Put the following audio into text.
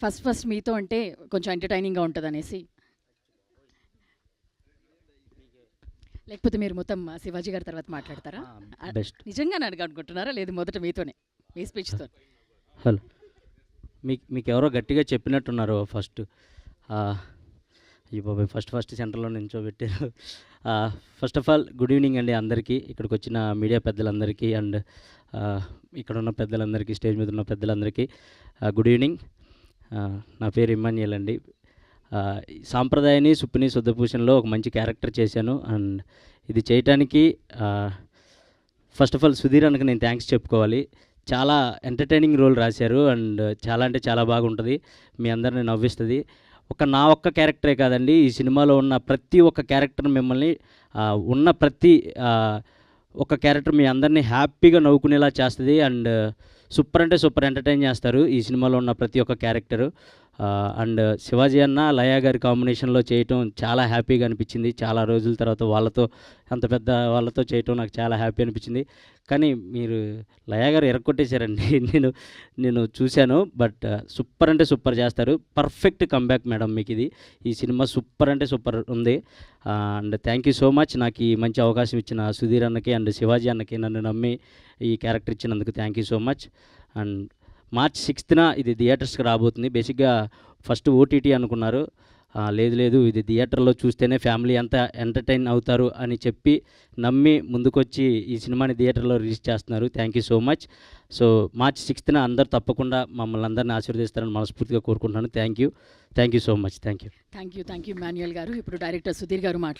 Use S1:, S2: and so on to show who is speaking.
S1: First మీతో అంటే కొంచెం ఎంటర్టైనింగ్గా ఉంటుందనేసి. లేకపోతే మీరు మొత్తం శివాజీ గారి తర్వాత మాట్లాడతారా?
S2: బెస్ట్.
S1: నిజంగా అనుకుంటున్నారా? లేదు మొదట మీతోనే, మీ స్పీచ్తో.
S2: హలో, మీకు ఎవరో గట్టిగా చెప్పినట్టున్నారు ఫస్ట్. ఈ బాబాయ్ ఫస్ట్ సెంటర్లో నించోబెట్టారు. First of all good evening అండి అందరికీ, ఇక్కడికి వచ్చిన మీడియా పెద్దలందరికీ అండ్ ఇక్కడ ఉన్న పెద్దలందరికీ, స్టేజ్ మీద ఉన్న పెద్దలందరికీ గుడ్ ఈవినింగ్. నా పేరు ఇమ్మాన్యుయల్ అండి. సాంప్రదాయని సుప్పిని శుద్ధభూషణ్లో ఒక మంచి క్యారెక్టర్ చేశాను. అండ్ ఇది చేయటానికి ఫస్ట్ ఆఫ్ ఆల్ సుధీర్ అన్నకి నేను థ్యాంక్స్ చెప్పుకోవాలి. చాలా ఎంటర్టైనింగ్ రోల్ రాశారు అండ్ చాలా అంటే చాలా బాగుంటుంది, మీ అందరిని నవ్విస్తుంది. నా ఒక్క క్యారెక్టరే కాదండి, ఈ సినిమాలో ఉన్న ప్రతి ఒక్క క్యారెక్టర్ మిమ్మల్ని ఉన్న ప్రతి ఒక క్యారెక్టర్ మీ అందరినీ హ్యాపీగా నవ్వుకునేలా చేస్తుంది అండ్ సూపర్ అంటే సూపర్ ఎంటర్టైన్ చేస్తారు ఈ సినిమాలో ఉన్న ప్రతి ఒక్క క్యారెక్టరు. అండ్ శివాజీ అన్న లయా గారి కాంబినేషన్లో చేయటం చాలా హ్యాపీగా అనిపించింది. చాలా రోజుల తర్వాత వాళ్ళతో, అంత పెద్ద వాళ్ళతో చేయటం నాకు చాలా హ్యాపీ అనిపించింది. కానీ మీరు లయా గారు ఎరగొట్టేశారండి. నేను చూశాను, బట్ సూపర్ అంటే సూపర్ చేస్తారు. పర్ఫెక్ట్ కంబ్యాక్ మేడం మీకు ఇది. ఈ సినిమా సూపర్ అంటే సూపర్ ఉంది. And thank you so much నాకు ఈ మంచి అవకాశం ఇచ్చిన సుధీర్ అన్నకి అండ్ శివాజీ అన్నకి, నన్ను నమ్మి ఈ క్యారెక్టర్ ఇచ్చినందుకు thank you so much. And March 6th ఇది థియేటర్స్కి రాబోతుంది. బేసిక్గా ఫస్ట్ ఓటీటీ అనుకున్నారు, లేదు ఇది థియేటర్లో చూస్తేనే ఫ్యామిలీ అంతా ఎంటర్టైన్ అవుతారు అని చెప్పి నమ్మి ముందుకొచ్చి ఈ సినిమాని థియేటర్లో రిలీజ్ చేస్తున్నారు. Thank you so much. So March 6th అందరూ తప్పకుండా మమ్మల్ని అందరినీ ఆశీర్వదిస్తారని మనస్ఫూర్తిగా కోరుకుంటున్నాను. Thank you so much. Thank you
S1: Manuel గారు. ఇప్పుడు డైరెక్టర్ సుధీర్ గారు మాట్లాడుతున్నారు.